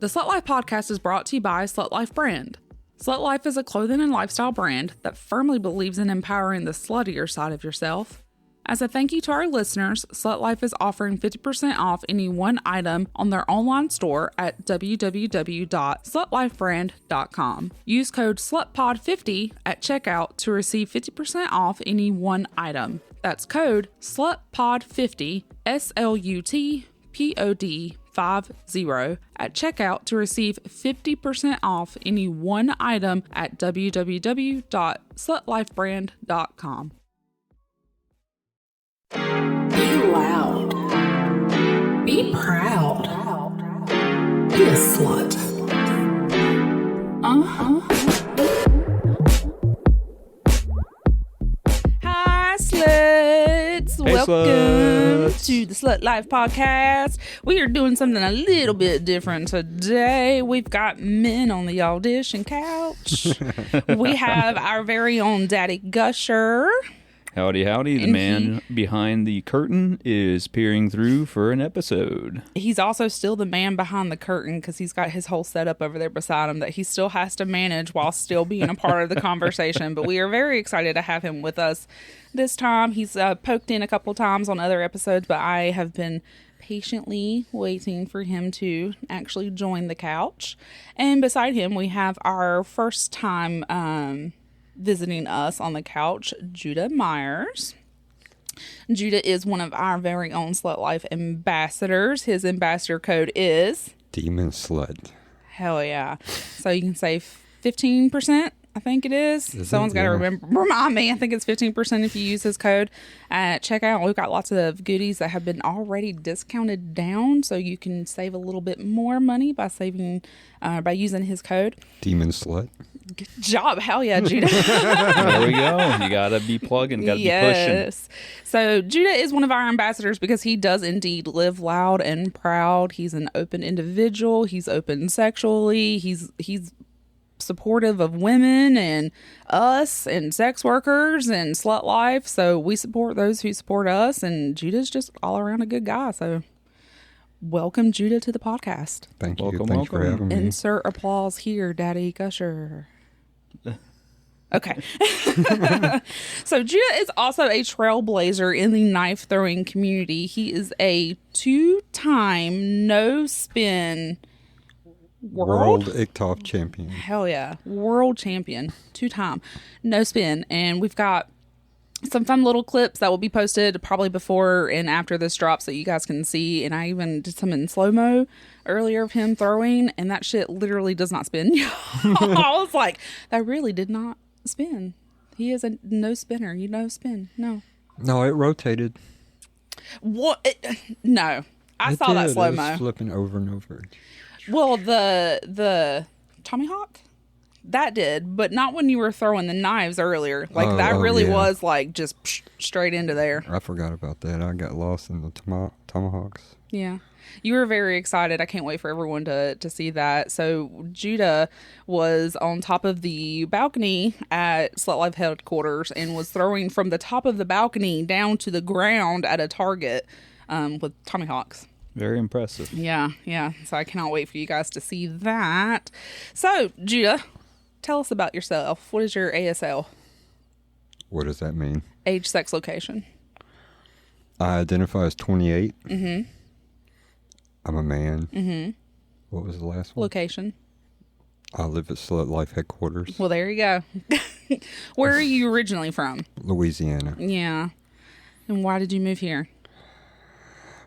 The Slut Life podcast is brought to you by Slut Life brand. Slut Life is a clothing and lifestyle brand that firmly believes in empowering the sluttier side of yourself. As a thank you to our listeners, Slut Life is offering 50% off any one item on their online store at www.slutlifebrand.com. Use code SLUTPOD50 at checkout to receive 50% off any one item. That's code SLUTPOD50, SLUTPOD50 at checkout to receive 50% off any one item at www.slutlifebrand.com. Be loud. Be proud. Be a slut. Hi, sluts. Welcome sluts. to the Slut Life podcast. We are doing something a little bit different today. We've got men on the audition couch. We have our very own Daddy Gusher. Howdy, howdy. The man behind the curtain is peering through for an episode. He's also still the man behind the curtain because he's got his whole setup over there beside him that he still has to manage while still being a part of the conversation. But we are very excited to have him with us this time. He's poked in a couple times on other episodes, but I have been patiently waiting for him to actually join the couch. And beside him, we have our first time visiting us on the couch, Judah Myers. Judah is one of our very own Slut Life ambassadors. His ambassador code is Demon Slut. hell yeah. So you can save 15%, I think it is. Someone's got to remind me. I think it's 15% if you use his code at checkout. We've got lots of goodies that have been already discounted down, so you can save a little bit more money by using his code. Demon Slut. Good job. Hell yeah, Judah. There we go. You gotta be plugging, gotta be pushing. So Judah is one of our ambassadors because he does indeed live loud and proud. He's an open individual. He's open sexually. He's supportive of women and us and sex workers and slut life. So we support those who support us, and Judah's just all around a good guy. So welcome, Judah, to the podcast. Thank you. Welcome, Thanks for having me. Insert applause here, Daddy Gusher. Okay. So Judah is also a trailblazer in the knife throwing community. He is a 2-time no spin World ICTOF champion. Hell yeah. World champion. 2-time no spin. And we've got some fun little clips that will be posted probably before and after this drops that you guys can see. And I even did some in slow-mo earlier of him throwing, and that shit literally does not spin. I was like, that really did not spin. He is a no spinner. You know, spin. No, it rotated. What? No. I saw that slow-mo. It was flipping over and over. Well, the Tomahawk? That did, but not when you were throwing the knives earlier. Like, that really was like just straight into there. I forgot about that. I got lost in the tomahawks. Yeah. You were very excited. I can't wait for everyone to see that. So Judah was on top of the balcony at Slut Life Headquarters and was throwing from the top of the balcony down to the ground at a target with tomahawks. Very impressive. Yeah. So I cannot wait for you guys to see that. So, Judah, tell us about yourself. What is your ASL? What does that mean? Age, sex, location. I identify as 28. Mm-hmm. I'm a man. Mm-hmm. What was the last one? Location. I live at Slut Life Headquarters. Well, there you go. Where are you originally from? Louisiana. Yeah. And why did you move here?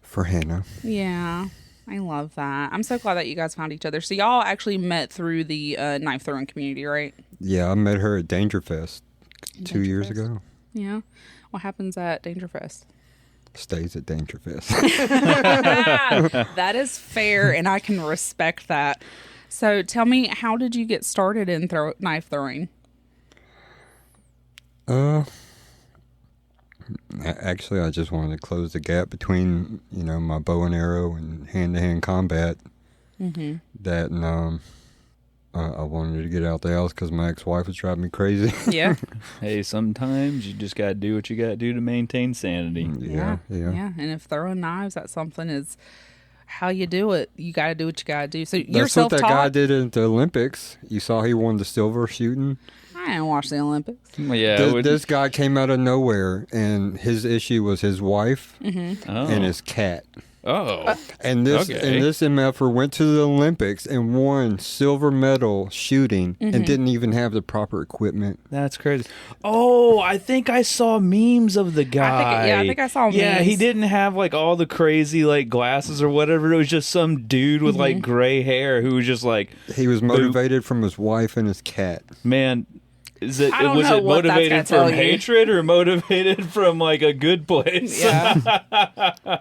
For Hannah. Yeah. I love that. I'm so glad that you guys found each other. So y'all actually met through the knife throwing community, right? Yeah, I met her at DangerFest 2 years ago. Yeah. What happens at DangerFest? Stays at DangerFest. That is fair, and I can respect that. So tell me, how did you get started in knife throwing? Actually, I just wanted to close the gap between, my bow and arrow and hand-to-hand combat. Mm-hmm. That, and I wanted to get out the house because my ex-wife was driving me crazy. Yeah. Hey, sometimes you just gotta do what you gotta do to maintain sanity. Yeah. And if throwing knives at something is how you do it. You got to do what you got to do. So you're That's what self-taught? that guy did at the Olympics. You saw he won the silver shooting. I didn't watch the Olympics. Well, yeah, This guy came out of nowhere, and his issue was his wife and his cat. Oh, And this MFer went to the Olympics and won silver medal shooting and didn't even have the proper equipment. that's crazy. Oh, I think I saw memes of the guy. I think I saw memes. Yeah, he didn't have like all the crazy like glasses or whatever. It was just some dude with like gray hair who was just like, He was motivated from his wife and his cat. man. Was it know what that's motivated gonna from tell you. hatred or motivated from like a good place? Yeah.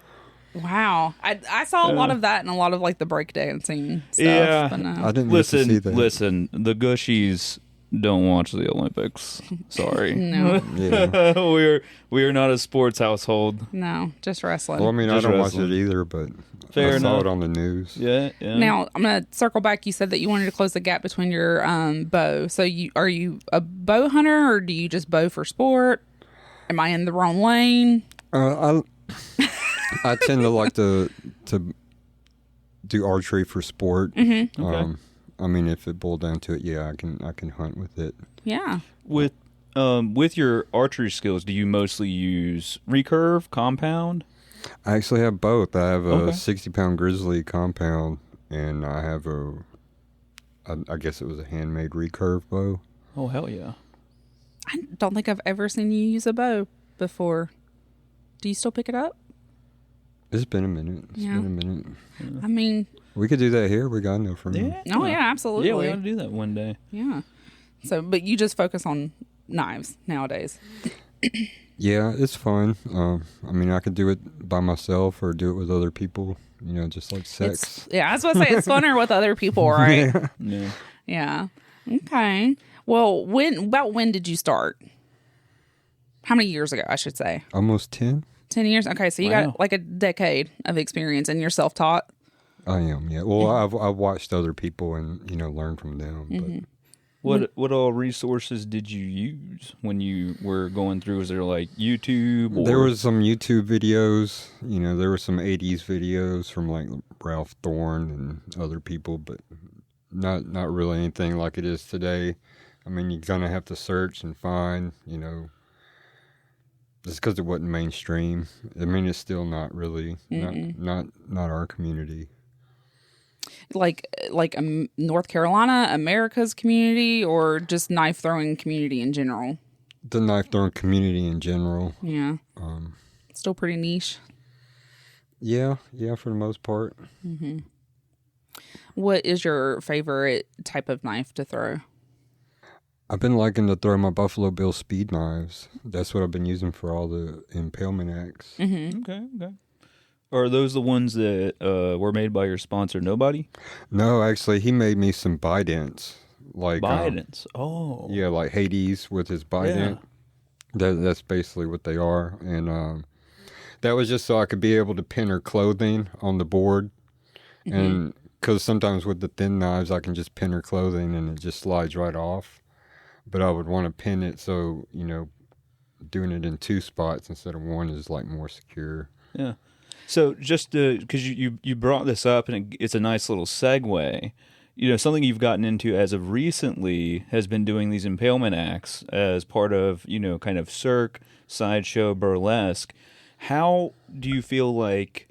Wow. I saw a lot of that and a lot of like the breakdancing stuff. Yeah. But no. I didn't get to see that. Listen, the Gushies don't watch the Olympics. Sorry. No. Yeah. we are not a sports household. No, just wrestling. Well, I mean, Just I don't wrestling. watch it either, but Fair I saw enough. it on the news. Yeah. Now, I'm going to circle back. You said that you wanted to close the gap between your bow. So are you a bow hunter or do you just bow for sport? Am I in the wrong lane? I tend to like to do archery for sport. Okay. I mean, if it boiled down to it, yeah, I can hunt with it. Yeah. With your archery skills, do you mostly use recurve, compound? I actually have both. I have a Okay. 60-pound grizzly compound, and I have I guess it was a handmade recurve bow. Oh hell yeah! I don't think I've ever seen you use a bow before. Do you still pick it up? It's been a minute. Yeah. Been a minute. I mean, We could do that here. We got enough for me. oh yeah, absolutely. Yeah, we ought to do that one day. Yeah. So, but you just focus on knives nowadays. Yeah, it's fun. I mean, I could do it by myself or do it with other people. You know, just like sex. I was going to say it's funner with other people, right? Yeah. Yeah. Okay. Well, when did you start? How many years ago, I should say? Almost 10. 10 years? Okay, so you Wow. got like a decade of experience and you're self-taught? I am, yeah. Well, I've watched other people and, learned from them. What all resources did you use when you were going through? Was there like YouTube? Or... There was some YouTube videos. There were some 80s videos from like Ralph Thorne and other people, but not really anything like it is today. I mean, you're going to have to search and find, just because it wasn't mainstream. I mean, it's still not really, not our community. Like North Carolina, America's community, or just knife throwing community in general? The knife throwing community in general. Yeah. Still pretty niche. Yeah, for the most part. What is your favorite type of knife to throw? I've been liking to throw my Buffalo Bill speed knives. That's what I've been using for all the impalement acts. Okay. Are those the ones that were made by your sponsor, Nobody? No, actually, he made me some bidents. Like Bidens. Yeah, like Hades with his bident. That's basically what they are. And that was just so I could be able to pin her clothing on the board. And because sometimes with the thin knives, I can just pin her clothing and it just slides right off. But I would want to pin it so, doing it in two spots instead of one is like more secure. Yeah. So just because you brought this up and it's a nice little segue, something you've gotten into as of recently has been doing these impalement acts as part of, kind of cirque, sideshow, burlesque. How do you feel like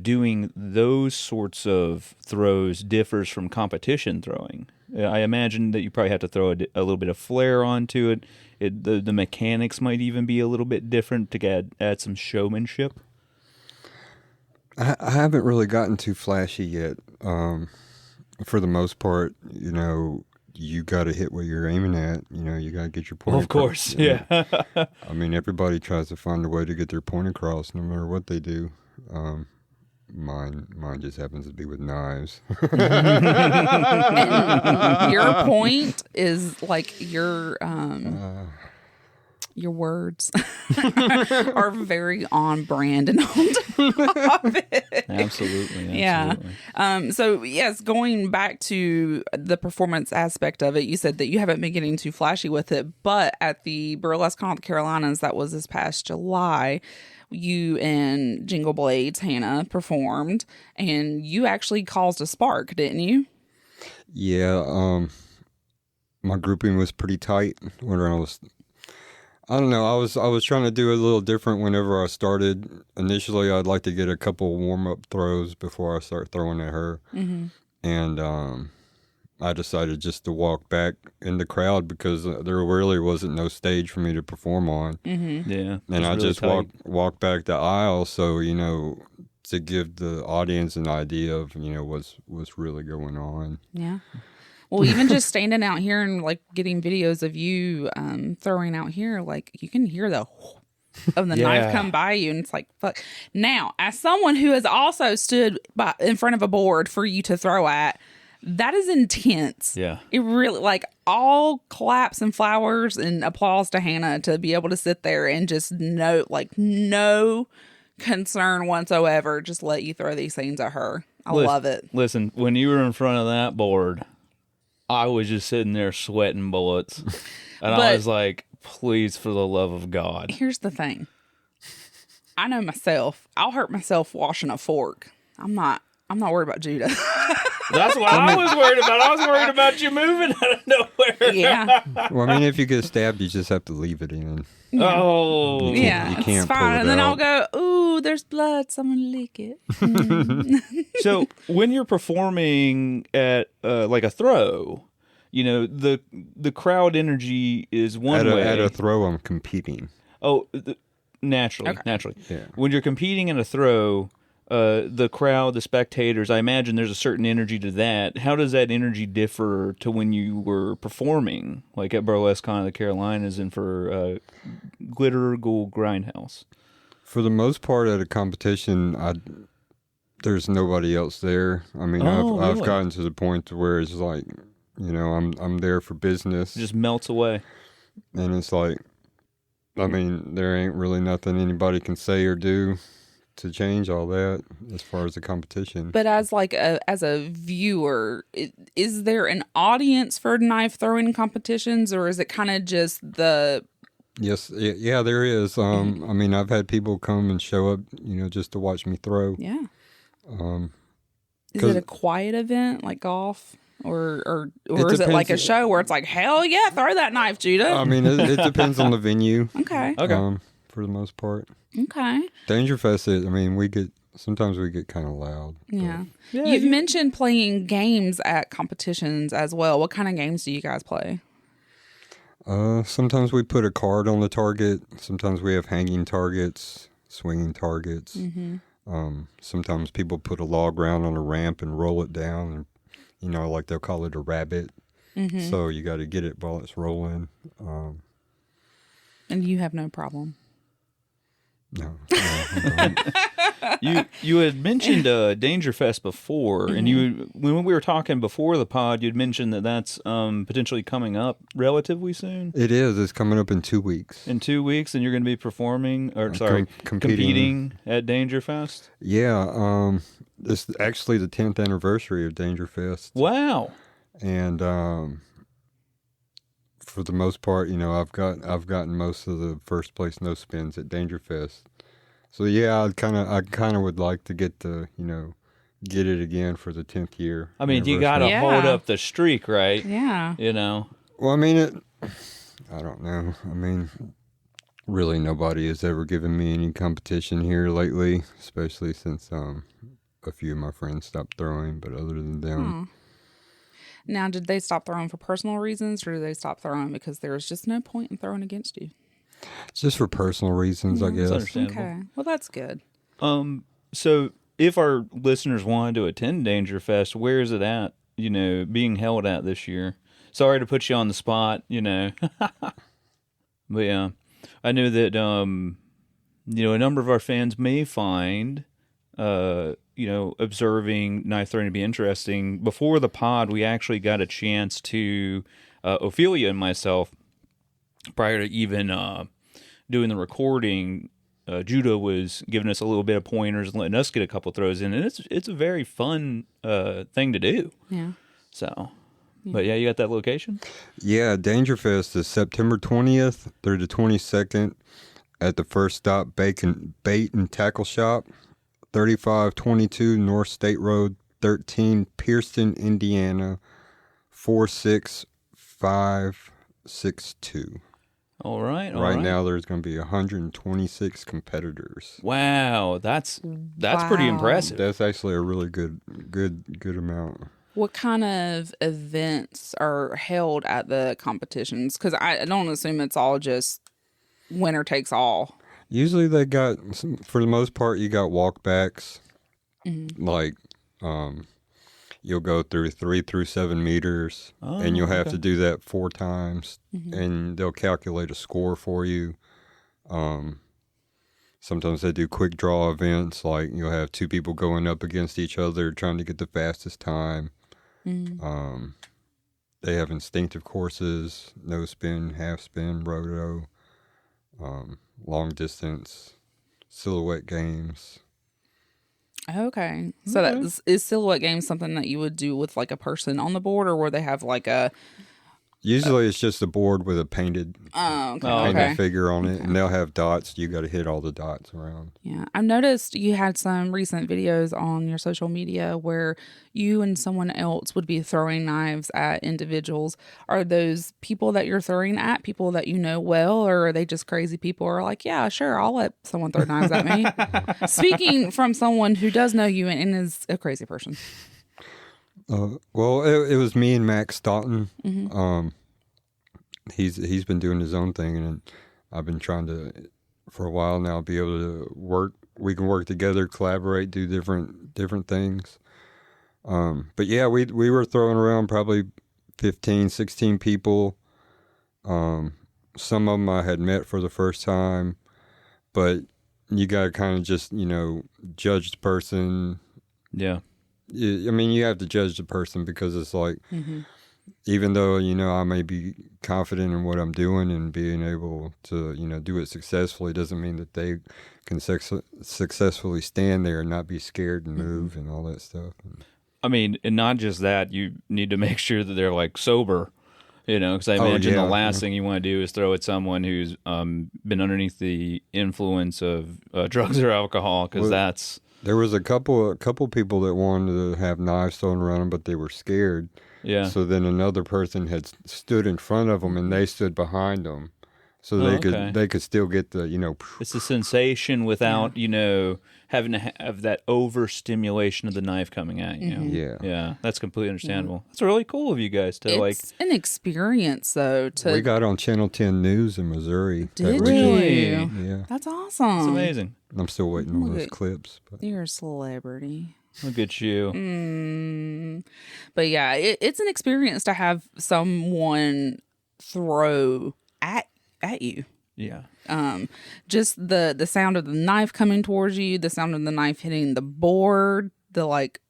doing those sorts of throws differs from competition throwing? I imagine that you probably have to throw a little bit of flair onto it. The mechanics might even be a little bit different to add some showmanship. I haven't really gotten too flashy yet. For the most part, you got to hit what you're aiming at. You got to get your point. Of course, yeah. I mean, everybody tries to find a way to get their point across, no matter what they do. Mine just happens to be with knives. And your point is like your words are very on brand and on topic. Absolutely. Yeah. So yes, going back to the performance aspect of it, you said that you haven't been getting too flashy with it, but at the Burlesque Con of the Carolinas, that was this past July, you and Jingle Blades, Hannah, performed, and you actually caused a spark, didn't you? Yeah, my grouping was pretty tight when I don't know. I was trying to do a little different whenever I started. Initially, I'd like to get a couple warm-up throws before I start throwing at her. Mm-hmm. And I decided just to walk back in the crowd because there really wasn't no stage for me to perform on. Mm-hmm. Yeah. And I really just tight. walked back the aisle, so, to give the audience an idea of, what's really going on. Yeah. Well, even just standing out here and like getting videos of you throwing out here, like you can hear the of the knife come by you, and it's like, fuck. Now, as someone who has also stood in front of a board for you to throw at, that is intense. Yeah. It really, like, all claps and flowers and applause to Hannah to be able to sit there and just no concern whatsoever, just let you throw these things at her. I love it. Listen, when you were in front of that board, I was just sitting there sweating bullets. And I was like, please, for the love of God. Here's the thing. I know myself. I'll hurt myself washing a fork. I'm not worried about Judah. That's what I was worried about. I was worried about you moving out of nowhere. Yeah. Well, I mean, if you get stabbed, you just have to leave it in. Oh. You Yeah. can't It's pull fine. it And then out. I'll go, ooh, there's blood. Someone lick it. So when you're performing at like a throw, the crowd energy is one way. At a throw, I'm competing. Oh, naturally. Yeah. When you're competing in a throw, the crowd, the spectators, I imagine there's a certain energy to that. How does that energy differ to when you were performing, like at Burlesque Con of the Carolinas and for Glitter Ghoul Grindhouse? For the most part, at a competition, there's nobody else there. I mean, I've really? gotten to the point to where it's like, I'm there for business, It just melts away. and it's like, I mean, there ain't really nothing anybody can say or do to change all that as far as the competition. But as a viewer, is there an audience for knife throwing competitions, or is it kind of just the... Yes, yeah, there is. I mean, I've had people come and show up, just to watch me throw. Yeah. Is 'cause- it a quiet event like golf? Or It is it like a depends. show where it's like, hell yeah, throw that knife, Judah? I mean, it depends on the venue. Okay. Okay. For the most part. Okay. DangerFest, I mean, sometimes we get kind of loud. Yeah. Yeah, You've mentioned playing games at competitions as well. What kind of games do you guys play? Sometimes we put a card on the target. Sometimes we have hanging targets, swinging targets. Sometimes people put a log round on a ramp and roll it down. And, like they'll call it a rabbit. So you got to get it while it's rolling. And you have no problem. No, I don't. You had mentioned DangerFest before, and when we were talking before the pod, you'd mentioned that that's potentially coming up relatively soon. It is. It's coming up in 2 weeks. In 2 weeks, and you're going to be competing at DangerFest. Yeah. It's actually the 10th anniversary of DangerFest. Wow. And for the most part, I've gotten most of the first place no spins at DangerFest. So yeah, I kind of would like to get get it again for the 10th year. I mean, you anniversary. got to Yeah. hold up the streak, right? Yeah. Well, I mean, I don't know. I mean, really, nobody has ever given me any competition here lately, especially since a few of my friends stopped throwing. But other than them. Now, did they stop throwing for personal reasons, or did they stop throwing because there was just no point in throwing against you? Just for personal reasons, I guess. understandable. Okay. Well, that's good. So if our listeners wanted to attend DangerFest, where is it at, being held at this year? Sorry to put you on the spot, But yeah, I know that, a number of our fans may find, observing knife throwing to be interesting. Before the pod, we actually got a chance to, Ophelia and myself, prior to even doing the recording, Judah was giving us a little bit of pointers and letting us get a couple throws in, and it's a very fun thing to do. Yeah. So, but yeah, you got that location? Yeah, DangerFest is September 20th through the 22nd at the First Stop Bait and Tackle Shop, 3522 North State Road 13, Pierceton, Indiana, 46562. All right. Right now, there's going to be 126 competitors. Wow, that's pretty impressive. That's actually a really good amount. What kind of events are held at the competitions? Because I don't assume it's all just winner takes all. Usually they got, for the most part, you got walkbacks. Like, you'll go through 3 through 7 meters, and you'll have to do that 4 times, and they'll calculate a score for you. Sometimes they do quick draw events, like you'll have 2 people going up against each other trying to get the fastest time. They have instinctive courses, no spin, half spin, roto, long distance, silhouette games. Okay. So is silhouette games something that you would do with like a person on the board, or where they have like a... Usually it's just a board with a painted figure on it, and they'll have dots. You got to hit all the dots around. Yeah. I've noticed you had some recent videos on your social media where you and someone else would be throwing knives at individuals. Are those people that you're throwing at people that you know well, or are they just crazy people who are like, yeah, sure, I'll let someone throw knives at me? Speaking from someone who does know you and is a crazy person. Well, it was me and Max Staunton. He's been doing his own thing, and I've been trying to, for a while now, be able to work. We can work together, collaborate, do different things. But yeah, we were throwing around probably 15, 16 people. Some of them I had met for the first time, but you got to kind of just, judge the person. Yeah. I mean, you have to judge the person, because it's like, even though, I may be confident in what I'm doing and being able to, do it successfully, doesn't mean that they can successfully stand there and not be scared and move and all that stuff. I mean, and not just that, you need to make sure that they're like sober, because I imagine the last thing you want to do is throw at someone who's been underneath the influence of drugs or alcohol, because that's... There was a couple people that wanted to have knives thrown around them, but they were scared. Yeah. So then another person had stood in front of them, and they stood behind them, so they could still get the It's a sensation without having to have that overstimulation of the knife coming at you. Yeah, that's completely understandable. That's really cool of you guys to It's an experience, though. We got on Channel 10 News in Missouri. Did you? Yeah, that's awesome. It's amazing. I'm still waiting on those clips. But. You're a celebrity. Look at you. But yeah, it's an experience to have someone throw at you. Yeah. Just the sound of the knife coming towards you, the sound of the knife hitting the board, the like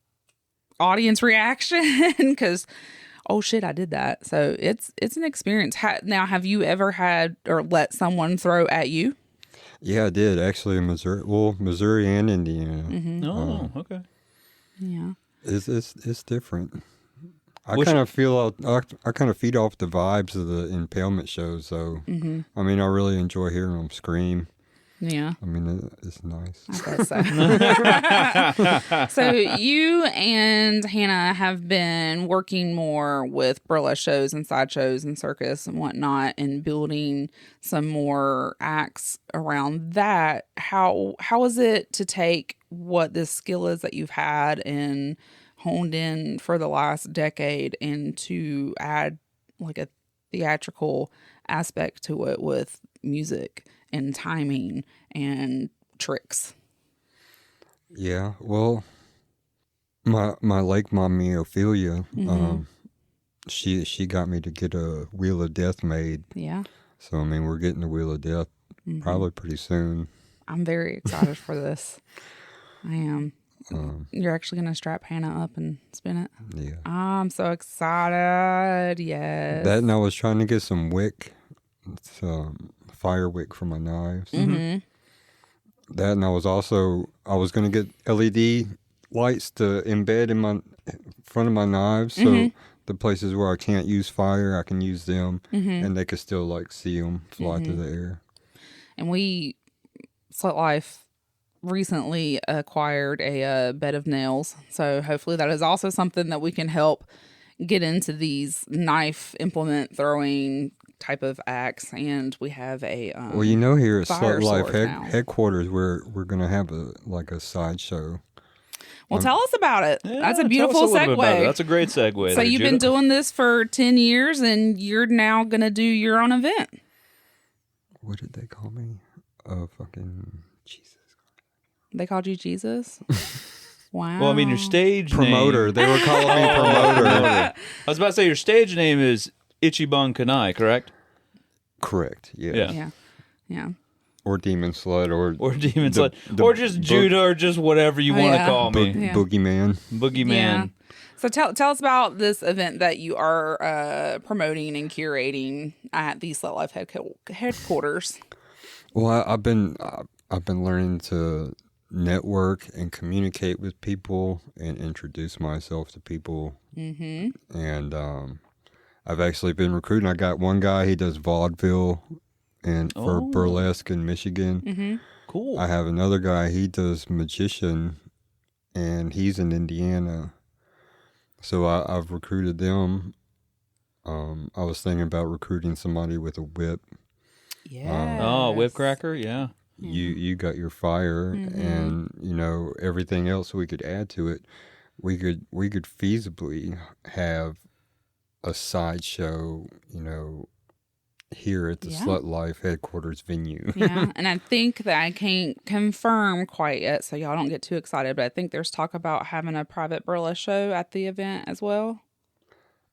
audience reaction, because oh shit, I did that. So it's an experience. Now, have you ever had or let someone throw at you? Yeah, I did actually in Missouri. Well, Missouri and Indiana. Oh, okay. Yeah, it's different. I kind of feed off the vibes of the impalement shows, so I mean, I really enjoy hearing them scream. Yeah, I mean, it's nice. I bet so. So you and Hannah have been working more with burlesque shows and sideshows and circus and whatnot, and building some more acts around that. How is it to take what this skill is that you've had and honed in for the last decade and to add like a theatrical aspect to it with music and timing and tricks? Yeah, well, my lake mommy Ophelia, she got me to get a Wheel of Death made. Yeah. So I mean, we're getting the Wheel of Death probably pretty soon. I'm very excited for this. I am. You're actually going to strap Hannah up and spin it? Yeah. I'm so excited. Yes. That, and I was trying to get some wick, fire wick for my knives. That, and I was going to get LED lights to embed in front of my knives, so the places where I can't use fire, I can use them, and they could still like see them fly through the air. And we Slut Life recently acquired a bed of nails. So hopefully that is also something that we can help get into these knife implement throwing type of acts. And we have a Well, you know, here at fire Slut Life sword now. Headquarters, we're gonna have a sideshow. Well, tell us about it. Yeah, That's a tell beautiful us a little bit about it. segue. That's a great segue. So there, you've been Judah. doing this for 10 years and you're now going to do your own event. What did they call me? Fucking Jesus. They called you Jesus? Wow. Well, I mean, your stage Promoter. name. They were calling me promoter. I was about to say your stage name is Ichiban Kanai, correct? Correct. Yes. Yeah. Yeah. Yeah. Or Demon Slut Or Demon the- Slut. the Or just Judah, or just whatever you want to yeah. call me. Yeah. Boogeyman. Boogeyman. Yeah. So tell us about this event that you are promoting and curating at the Slut Life headquarters. Well, I've been learning to network and communicate with people and introduce myself to people. Mm-hmm. And I've actually been recruiting. I got one guy, he does vaudeville and for burlesque in Michigan. Mm-hmm. Cool. I have another guy, he does magician, and he's in Indiana. So I've recruited them. I was thinking about recruiting somebody with a whip. Yeah. Oh, whip cracker, yeah. You got your fire, and you know everything else we could add to it. We could feasibly have a sideshow, you know, here at the Slut Life headquarters venue. Yeah, and I think that I can't confirm quite yet, so y'all don't get too excited, but I think there's talk about having a private burlesque show at the event as well.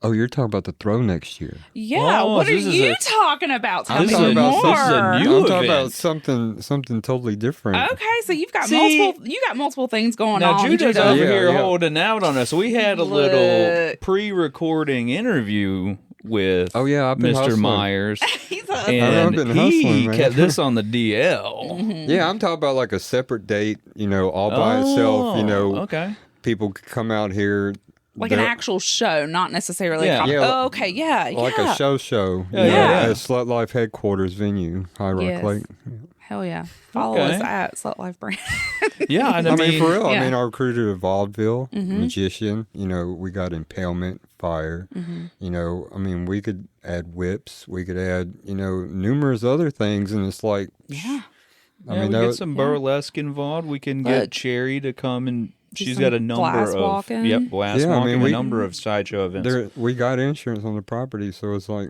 Oh, you're talking about the throw next year. Yeah, Oh, what are this is you a- talking about? Tell I'm me talking about more. this is a new I'm talking about event. something totally different. Okay, so you've got See- multiple things going Now, on. Judah's Judah. over Yeah, here yeah. holding out on us. We had a little pre-recording interview with Oh, yeah, I've been Mr. hustling. Myers. He's a- And been he hustling, man. kept this on the DL. Yeah, I'm talking about like a separate date, you know, all by itself. You know, Okay. people could come out here. like an They're- actual show, not necessarily. Yeah. Yeah, Oh, okay, yeah, like yeah. a show, Yeah, you know, yeah. at Slut Life headquarters venue, High Rock Yes. Lake. Hell yeah! Follow Okay. us at Slut Life Brand. Yeah, and I mean, for real. yeah. I mean, I recruited a vaudeville magician. You know, we got impalement, fire. You know, I mean, we could add whips. We could add, you know, numerous other things, and it's like, Yeah. I Yeah, mean, we that get was- some burlesque involved. We can get Look. Cherry to come and Do she's some got a number glass of walking. glass Yeah, I walking, mean, a we- number of sideshow events. we got insurance on the property, so it's like,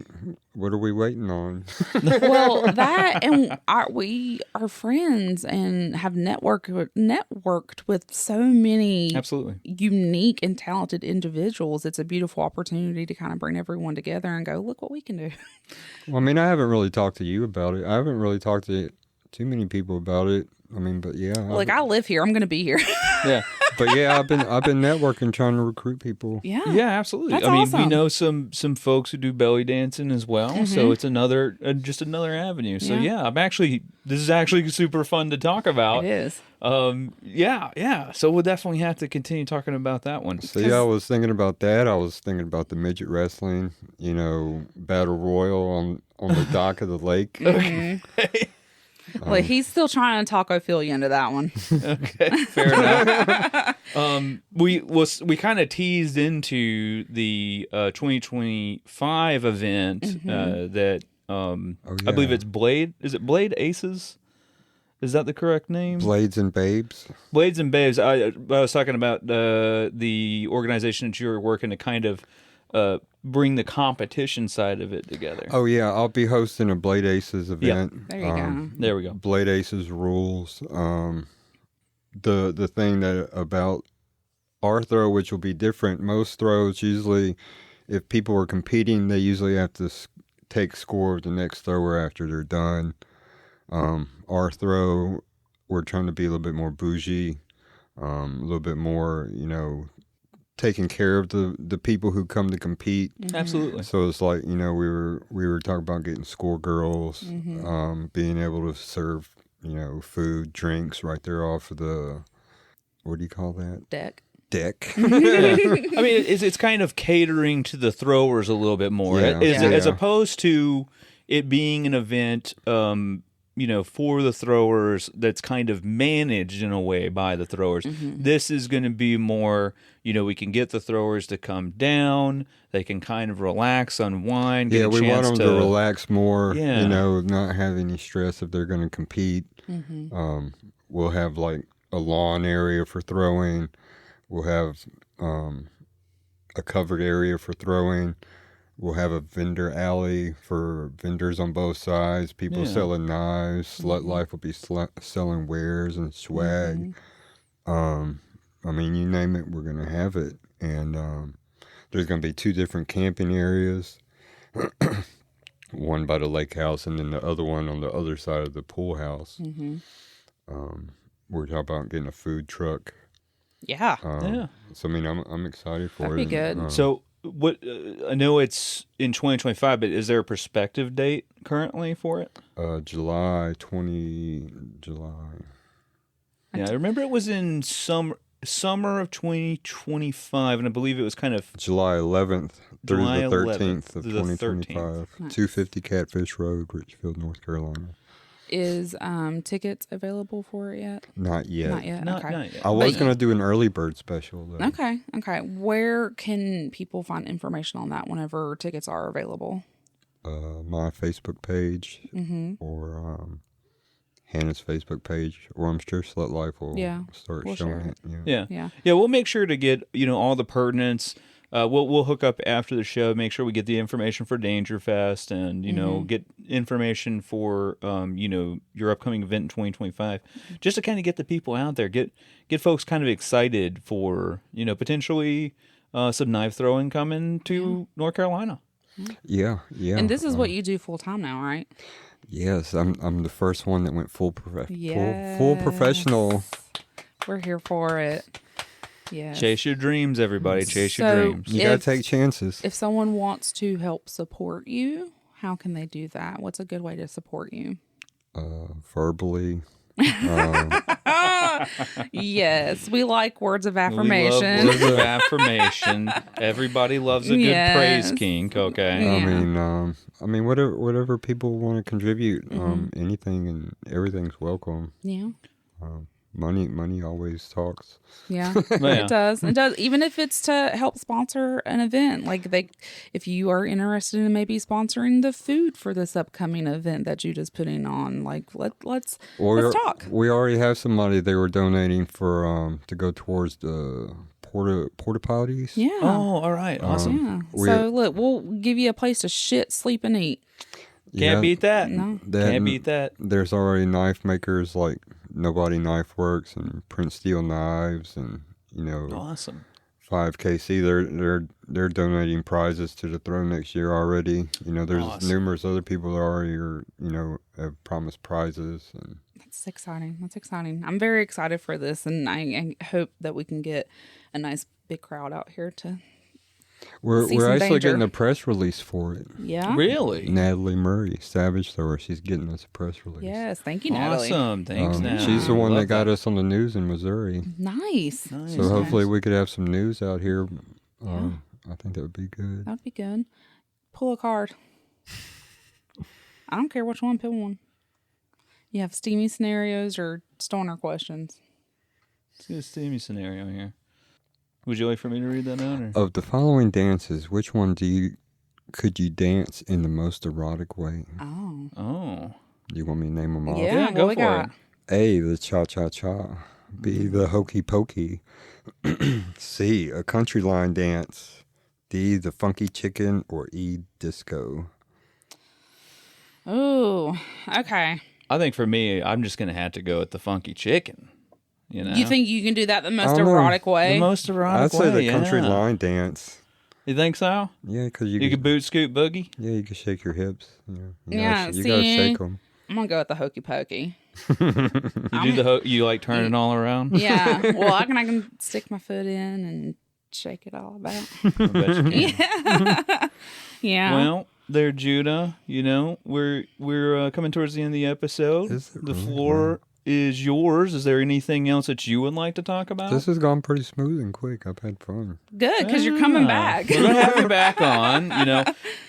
what are we waiting on? Well, that and we are friends and have networked with so many Absolutely. unique and talented individuals. It's a beautiful opportunity to kind of bring everyone together and go, look what we can do. Well, I mean, I haven't really talked to you about it. I haven't really talked to too many people about it. I mean, but yeah, Like I live here, I'm going to be here. Yeah. but yeah, I've been networking, trying to recruit people. Yeah. Yeah, absolutely. That's I mean, we awesome. know some folks who do belly dancing as well, so it's another just another avenue. So Yeah. this is actually super fun to talk about. It is. Yeah. So we'll definitely have to continue talking about that one. So yeah, I was thinking about that. I was thinking about the midget wrestling, you know, battle royal on the dock of the lake. Like he's still trying to taco fill you into that one. Okay, fair enough. We kind of teased into the 2025 event that I believe it's Blade. Is it Blade Aces? Is that the correct name? Blades and Babes. Blades and Babes. I was talking about the organization that you were working to kind of bring the competition side of it together. Oh yeah, I'll be hosting a Blade Aces event. There you go. There we go. Blade Aces rules. The thing that about our throw, which will be different. Most throws usually, if people are competing, they usually have to take score of the next thrower after they're done. Our throw, we're trying to be a little bit more bougie, a little bit more, you know, taking care of the people who come to compete. Absolutely. So it's like, you know, we were talking about getting score girls, being able to serve, you know, food, drinks right there off of the, what do you call that? Deck. Deck. I mean, it's kind of catering to the throwers a little bit more, Yeah. as Yeah. opposed to it being an event, for the throwers that's kind of managed in a way by the throwers. This is going to be more, we can get the throwers to come down. They can kind of relax, unwind. Get we want them to relax more, Yeah. Not have any stress if they're going to compete. We'll have like a lawn area for throwing. We'll have a covered area for throwing. We'll have a vendor alley for vendors on both sides. People selling knives. Slut Life will be selling wares and swag. You name it, we're going to have it. And there's going to be 2 different camping areas. One by the lake house and then the other one on the other side of the pool house. We're talking about getting a food truck. Yeah. So, I'm excited for That'd be good. So, what I know it's in 2025, but is there a prospective date currently for it? July. Yeah, I remember it was in summer of 2025, and I believe it was kind of July 11th through July the 13th 11th of through the 2025. 250 Catfish Road, Richfield, North Carolina. Is tickets available for it yet? Not yet. Not yet. not Okay. yet. I was going to do an early bird special, though. Okay. Where can people find information on that whenever tickets are available? My Facebook page or Hannah's Facebook page, or I'm sure Slut Life will start we'll showing share it. Yeah. We'll make sure to get all the pertinence. We'll hook up after the show. Make sure we get the information for DangerFest, and get information for your upcoming event in 2025, just to kind of get the people out there, get folks kind of excited for potentially some knife throwing coming to North Carolina. Yeah. And this is what you do full time now, right? Yes, I'm the first one that went full professional. We're here for it. Yes. Chase your dreams, everybody. Chase your dreams. You gotta take chances. If someone wants to help support you, how can they do that? What's a good way to support you? Verbally. Yes, we like words of We affirmation. love words of affirmation. Everybody loves a good praise kink. Okay. Yeah. Whatever people want to contribute, anything and everything's welcome. Yeah. Money always talks. Yeah, Yeah. it does. It does. Even if it's to help sponsor an event, if you are interested in maybe sponsoring the food for this upcoming event that Judah's putting on, let's talk. We already have some money they were donating for to go towards the porta potties. Yeah. Oh, all right. Awesome. Yeah. So look, we'll give you a place to shit, sleep, and eat. Can't beat that. No. Can't beat that. There's already knife makers like Nobody Knife Works and Prince Steel Knives, and Awesome. 5KC. They're donating prizes to the throw next year already. There's numerous other people that already have promised prizes. And That's exciting. I'm very excited for this, and I hope that we can get a nice big crowd out here to. We're See some actually danger. getting a press release for it. Yeah. Really? Natalie Murray, Savage Thrower, she's getting us a press release. Yes. Thank you, Natalie. Awesome. Thanks, Natalie. She's the one Love that got us on the news in Missouri. Nice. So hopefully we could have some news out here. I think that would be good. That'd be good. Pull a card. I don't care which one. Pick one. You have steamy scenarios or stoner questions. Let's get a steamy scenario here. Would you like for me to read that out? Or? Of the following dances, which one could you dance in the most erotic way? Oh. Do you want me to name them all? Yeah, go what we for got? it. A, the cha-cha-cha. B, the hokey pokey. C, a country line dance. D, the funky chicken. Or E, disco. Oh, okay. I think for me, I'm just going to have to go with the funky chicken. You think you can do that the most I don't know. erotic way? The most erotic I'd say way, the country yeah. line dance. You think so? Yeah, because you You could boot scoot boogie? Yeah, you can shake your hips. You Yeah, gotta shake them. I'm going to go with the hokey pokey. You like turn it all around? Yeah. Well, I can stick my foot in and shake it all about. I bet you can. Yeah. Well, there, Judah. We're coming towards the end of the episode. Is it The really? floor is yours. Is there anything else that you would like to talk about? This has gone pretty smooth and quick. I've had fun. Good, because you're coming back. We're gonna have you back on.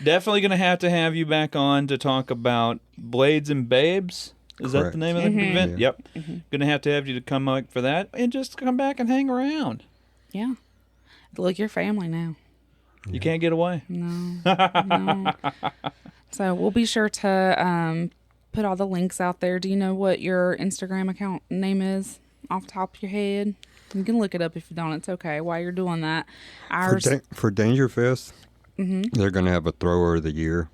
Definitely gonna have you back on to talk about Blades and Babes. Is that the name of the event? Yeah. Yep. Gonna have you to come back for that, and just come back and hang around. Yeah. Look, you're family now. You can't get away. No. So we'll be sure to put all the links out there. Do you know what your Instagram account name is off the top of your head? You can look it up if you don't. It's okay. While you're doing that, ours For DangerFest, they're going to have a Thrower of the Year.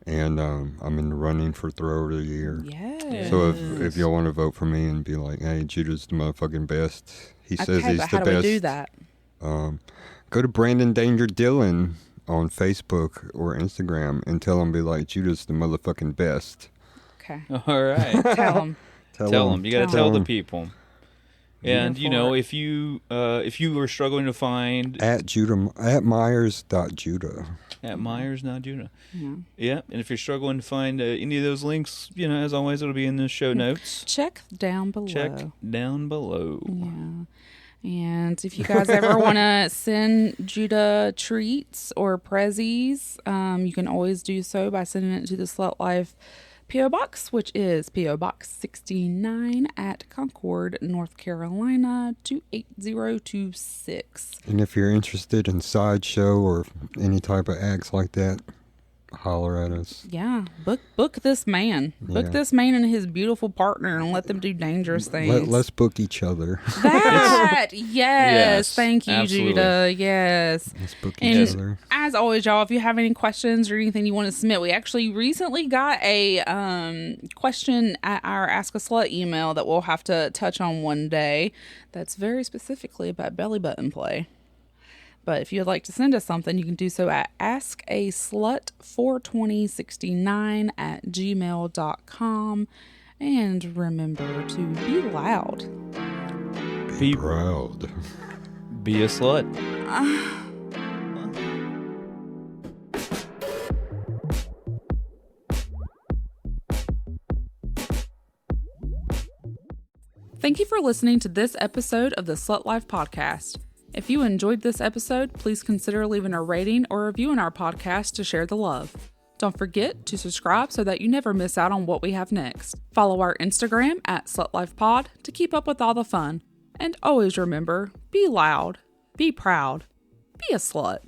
And I'm in the running for Thrower of the Year. Yes. So if y'all want to vote for me and be like, hey, Judah's the motherfucking best. He says he's but the how best. do we do that? Go to Brandon Danger Dillon on Facebook or Instagram and tell him, be like, Judah's the motherfucking best. Okay. All right. Tell them. Tell them. You got to tell the people. And Beautiful. if you were struggling to find At Myers.Judah. at Myers, not Judah. Yeah. And if you're struggling to find any of those links, as always, it'll be in the show notes. Check down below. Check down below. Yeah. And if you guys ever want to send Judah treats or prezzies, you can always do so by sending it to the Slut Life P.O. Box, which is P.O. Box 69 at Concord, North Carolina, 28026. And if you're interested in Sideshow or any type of acts like that, holler at us. Yeah, book this man. Book Yeah. this man and his beautiful partner and let them do dangerous things. Let's book each other. That, yes. Yes, Thank you, absolutely. Judah. Yes. Let's book And each other. as always, y'all, if you have any questions or anything you want to submit, we actually recently got a question at our Ask a Slut email that we'll have to touch on one day that's very specifically about belly button play. But if you'd like to send us something, you can do so at askaslut42069 at gmail.com. And remember to be loud. Be Proud. Be a slut. Thank you for listening to this episode of the Slut Life Podcast. If you enjoyed this episode, please consider leaving a rating or review in our podcast to share the love. Don't forget to subscribe so that you never miss out on what we have next. Follow our Instagram at SlutLifePod to keep up with all the fun. And always remember, be loud, be proud, be a slut.